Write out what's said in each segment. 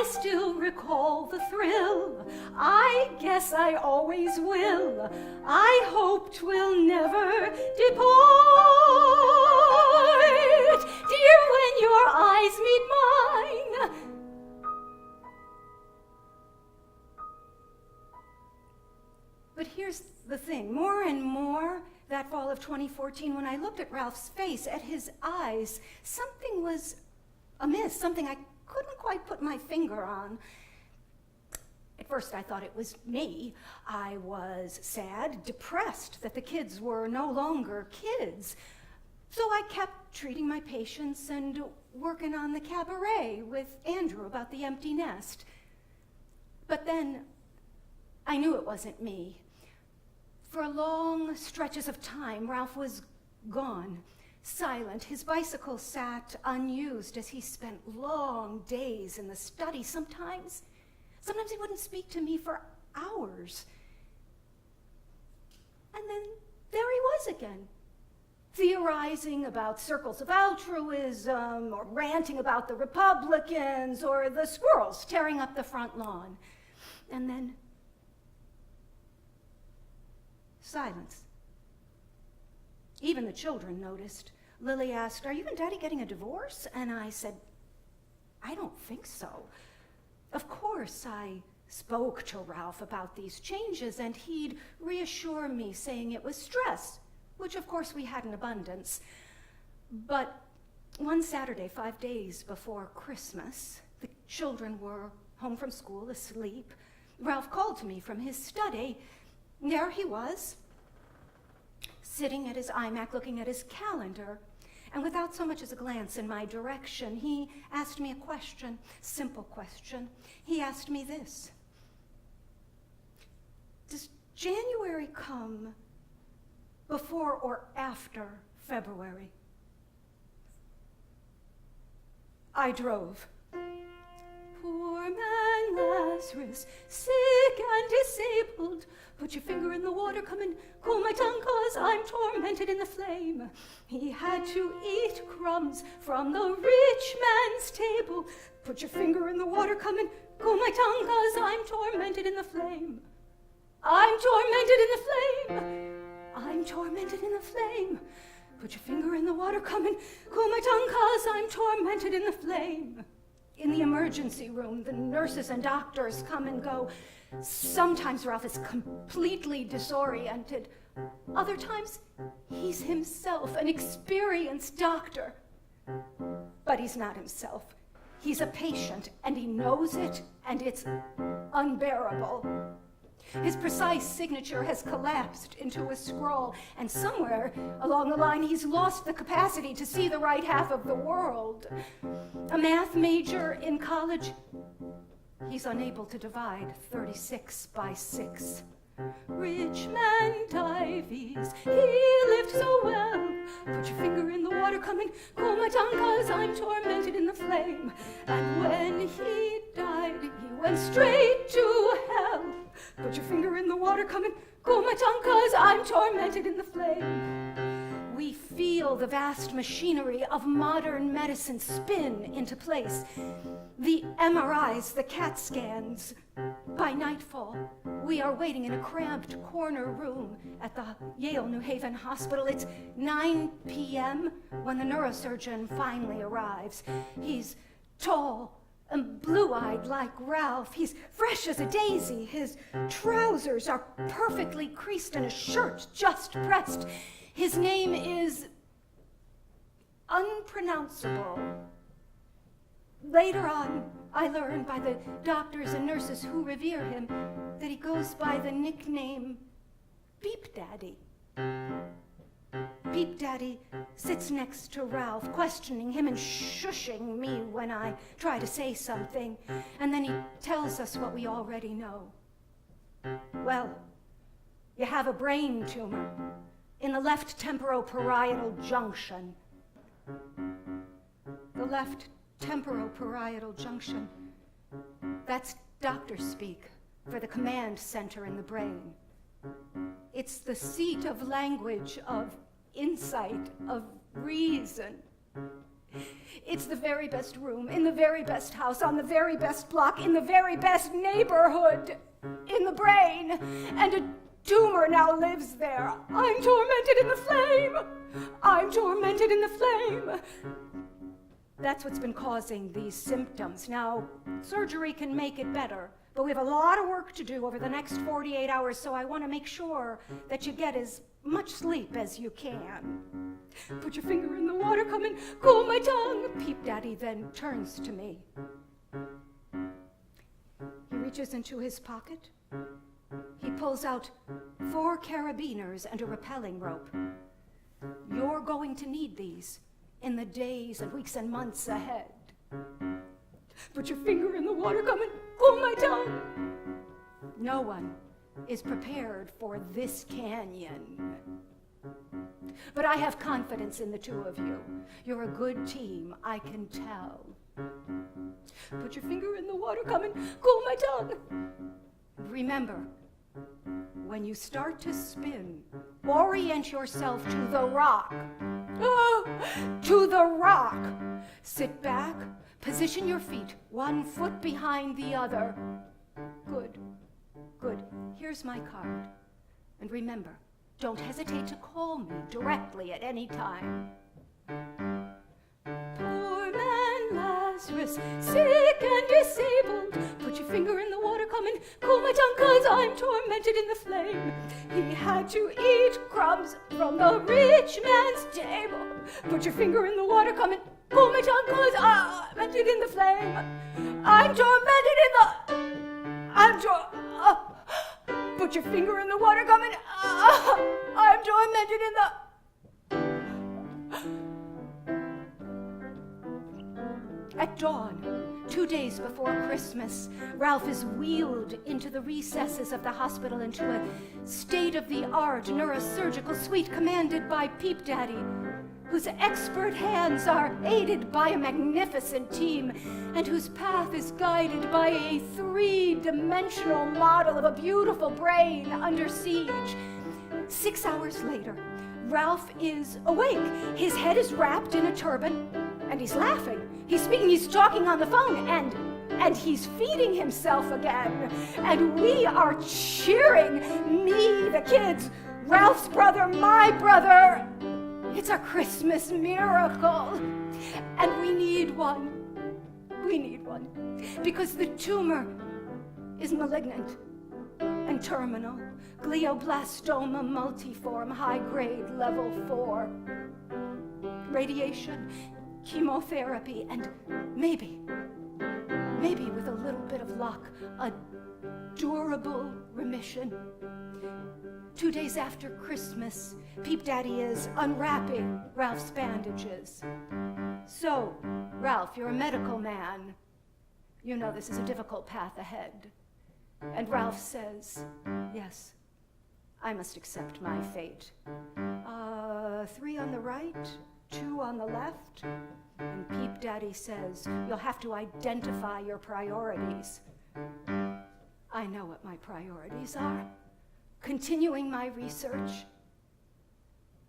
still recall the thrill. I guess I always will. I hope 'twill never depart. Dear, when your eyes meet mine. But here's the thing, more and more that fall of 2014, when I looked at Ralph's face, at his eyes, something was amiss, something I couldn't quite put my finger on. At first I thought it was me. I was sad, depressed that the kids were no longer kids. So I kept treating my patients and working on the cabaret with Andrew about the empty nest. But then I knew it wasn't me. For long stretches of time, Ralph was gone, silent. His bicycle sat unused as he spent long days in the study. Sometimes he wouldn't speak to me for hours. And then there he was again, theorizing about circles of altruism, or ranting about the Republicans, or the squirrels tearing up the front lawn. And then silence. Even the children noticed. Lily asked, "Are you and Daddy getting a divorce?" And I said, "I don't think so." Of course, I spoke to Ralph about these changes, and he'd reassure me, saying it was stress, which of course we had in abundance. But one Saturday, 5 days before Christmas, the children were home from school, asleep. Ralph called to me from his study. There he was, sitting at his iMac, looking at his calendar, and without so much as a glance in my direction, he asked me a question, simple question. He asked me this: does January come before or after February? I drove. Poor man Lazarus, sick and disabled, put your finger in the water, come and cool my tongue, 'cause I'm tormented in the flame. He had to eat crumbs from the rich man's table. Put your finger in the water, come and cool my tongue, 'cause I'm tormented in the flame. I'm tormented in the flame. I'm tormented in the flame. Put your finger in the water, come and cool my tongue, 'cause I'm tormented in the flame. In the emergency room, the nurses and doctors come and go. Sometimes Ralph is completely disoriented. Other times, he's himself, an experienced doctor. But he's not himself. He's a patient, and he knows it, and it's unbearable. His precise signature has collapsed into a scroll, and somewhere along the line he's lost the capacity to see the right half of the world. A math major in college, he's unable to divide 36 by 6. Rich man Dives, he lived so well. Put your finger in the water, come and cool my tongue, 'cause I'm tormented in the flame. And when he died, he went straight to hell. Put your finger in the water, come and cool my tongue, 'cause I'm tormented in the flame. We feel the vast machinery of modern medicine spin into place. The MRIs, the CAT scans. By nightfall, we are waiting in a cramped corner room at the Yale New Haven Hospital. It's 9 p.m. when the neurosurgeon finally arrives. He's tall and blue-eyed like Ralph. He's fresh as a daisy. His trousers are perfectly creased and his shirt just pressed. His name is unpronounceable. Later on, I learned by the doctors and nurses who revere him that he goes by the nickname Beep Daddy. Beep Daddy sits next to Ralph, questioning him and shushing me when I try to say something, and then he tells us what we already know. Well, you have a brain tumor in the left temporoparietal junction. The left temporoparietal junction, that's doctor speak for the command center in the brain. It's the seat of language, of insight, of reason. It's the very best room, in the very best house, on the very best block, in the very best neighborhood, in the brain. And a tumor now lives there. I'm tormented in the flame. I'm tormented in the flame. That's what's been causing these symptoms. Now, surgery can make it better, but we have a lot of work to do over the next 48 hours, so I want to make sure that you get as much sleep as you can. Put your finger in the water, come and cool my tongue. Peep Daddy then turns to me. He reaches into his pocket. He pulls out 4 carabiners and a rappelling rope. You're going to need these in the days and weeks and months ahead. Put your finger in the water, come and cool my tongue. No one is prepared for this canyon. But I have confidence in the two of you. You're a good team, I can tell. Put your finger in the water, come and cool my tongue. Remember, when you start to spin, orient yourself to the rock. Oh, to the rock. Sit back, position your feet, 1 foot behind the other. Good, good. Here's my card. And remember, don't hesitate to call me directly at any time. Poor man Lazarus, sick and disabled. Put your finger in the water, come and cool my tongue, 'cause I'm tormented in the flame. He had to eat crumbs from the rich man's table. Put your finger in the water, come and cool my tongue, 'cause I'm tormented in the flame. I'm tormented in the... Put your finger in the water, come and... I'm tormented in the... At dawn, 2 days before Christmas, Ralph is wheeled into the recesses of the hospital into a state-of-the-art neurosurgical suite commanded by Peep Daddy, whose expert hands are aided by a magnificent team, and whose path is guided by a 3-dimensional model of a beautiful brain under siege. 6 hours later, Ralph is awake. His head is wrapped in a turban, and he's laughing. He's speaking, he's talking on the phone, and he's feeding himself again. And we are cheering, me, the kids, Ralph's brother, my brother. It's a Christmas miracle. And we need one. We need one. Because the tumor is malignant and terminal. Glioblastoma multiform, high-grade, level 4. Radiation, chemotherapy, and maybe with a little bit of luck, a durable remission. 2 days after Christmas, Peep Daddy is unwrapping Ralph's bandages. So, Ralph, you're a medical man. You know this is a difficult path ahead. And Ralph says, yes, I must accept my fate. 3 on the right, 2 on the left. And Peep Daddy says, you'll have to identify your priorities. I know what my priorities are. Continuing my research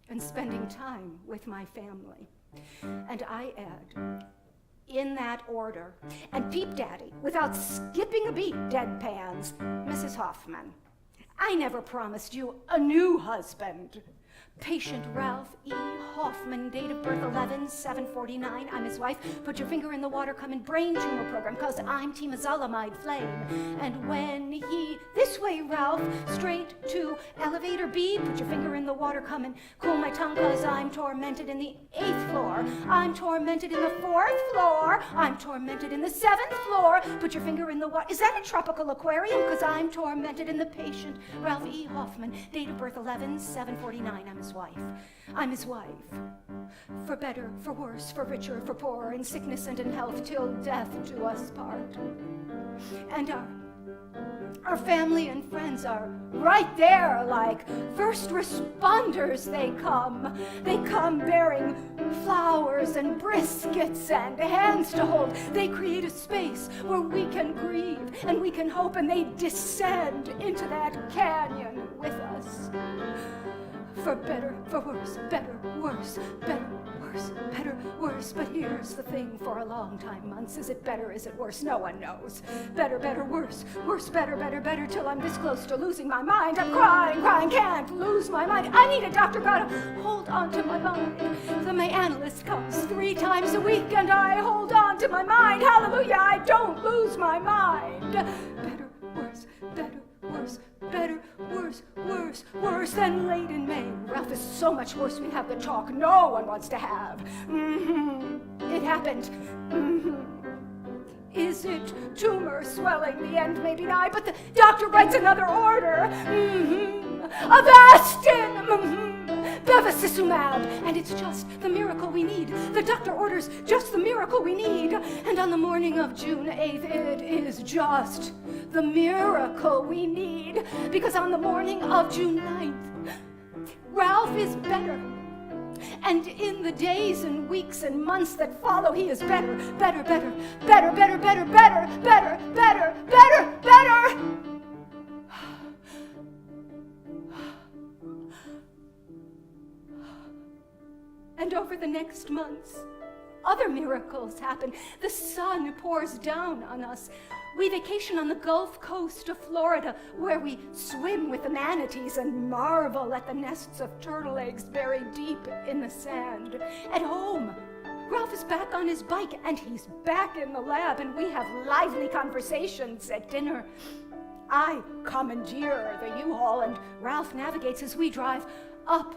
and spending time with my family. And I add, in that order, and Peep Daddy, without skipping a beat, deadpans, Mrs. Hoffman, I never promised you a new husband. Patient Ralph E. Hoffman, date of birth 11/7/49. I'm his wife. Put your finger in the water, come in brain tumor program, 'cause I'm temozolomide flame. And when he, this way, Ralph, straight to elevator B. Put your finger in the water, come and cool my tongue, 'cause I'm tormented in the 8th floor. I'm tormented in the 4th floor. I'm tormented in the 7th floor. Put your finger in the water. Is that a tropical aquarium? 'Cause I'm tormented in the patient Ralph E. Hoffman, date of birth 11/7/49. I'm his wife. I'm his wife. For better, for worse, for richer, for poorer, in sickness and in health, till death do us part. And our family and friends are right there, like first responders. They come bearing flowers and briskets and hands to hold. They create a space where we can grieve and we can hope, and they descend into that canyon with us. For better, for worse, better, worse, better, worse. worse, better, worse. But here's the thing, for a long time, months, is it better, is it worse? No one knows. Better, better, worse, worse, better, better, better, till I'm this close to losing my mind. I'm crying, crying, can't lose my mind. I need a doctor, gotta hold on to my mind. Then my analyst comes 3 times a week, and I hold on to my mind. Hallelujah, I don't lose my mind. Better, worse, better, worse, better, worse, worse, worse. Then late in May, Ralph is so much worse, we have the talk no one wants to have. It happened. Is it tumor swelling? The end may be nigh, but the doctor writes another order. Avastin! Bevacizumab, and it's just the miracle we need. The doctor orders just the miracle we need. And on the morning of June 8th, it is just the miracle we need. Because on the morning of June 9th, Ralph is better. And in the days and weeks and months that follow, he is better, better, better, better, better, better, better, better, better, better, better. And over the next months, other miracles happen. The sun pours down on us. We vacation on the Gulf Coast of Florida, where we swim with the manatees and marvel at the nests of turtle eggs buried deep in the sand. At home, Ralph is back on his bike, and he's back in the lab, and we have lively conversations at dinner. I commandeer the U-Haul, and Ralph navigates as we drive up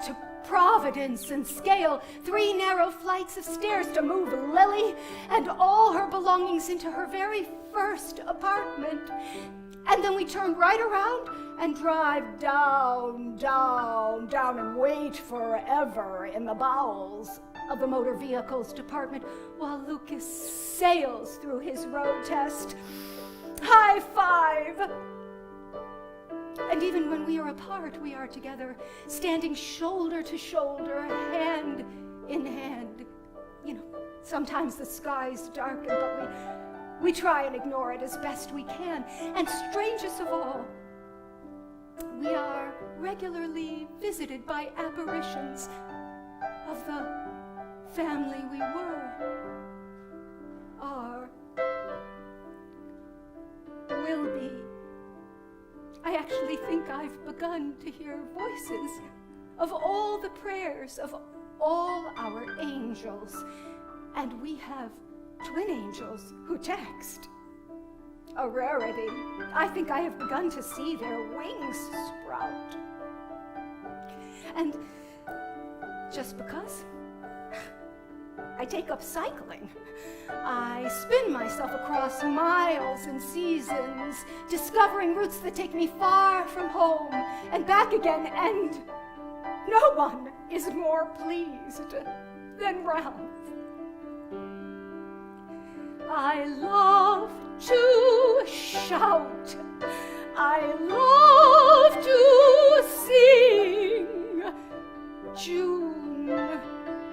to Providence and scale 3 narrow flights of stairs to move Lily and all her belongings into her very first apartment. And then we turn right around and drive down, down, down, and wait forever in the bowels of the motor vehicles department while Lucas sails through his road test. High five! And even when we are apart, we are together, standing shoulder to shoulder, hand in hand. You know, sometimes the skies darken, but we try and ignore it as best we can. And strangest of all, we are regularly visited by apparitions of the family we were, are, will be. I actually think I've begun to hear voices of all the prayers of all our angels. And we have twin angels who text. A rarity. I think I have begun to see their wings sprout. And just because I take up cycling, I spin myself across miles and seasons, discovering routes that take me far from home and back again, and no one is more pleased than Ralph. I love to shout. I love to sing. June,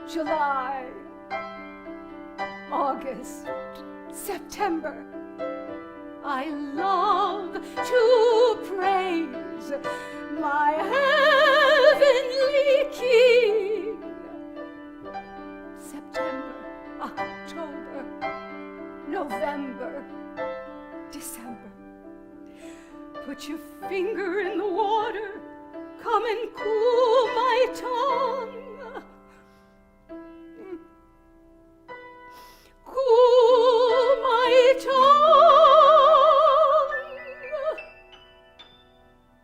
July, August, September. I love to praise my heavenly King. September, October, November, December. Put your finger in the water, come and cool my tongue. Cool my tongue.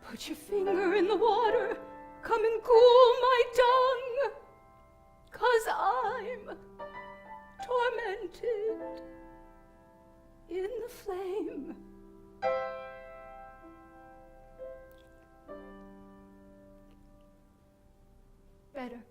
Put your finger in the water, come and cool my tongue, 'cause I'm tormented in the flame. Better.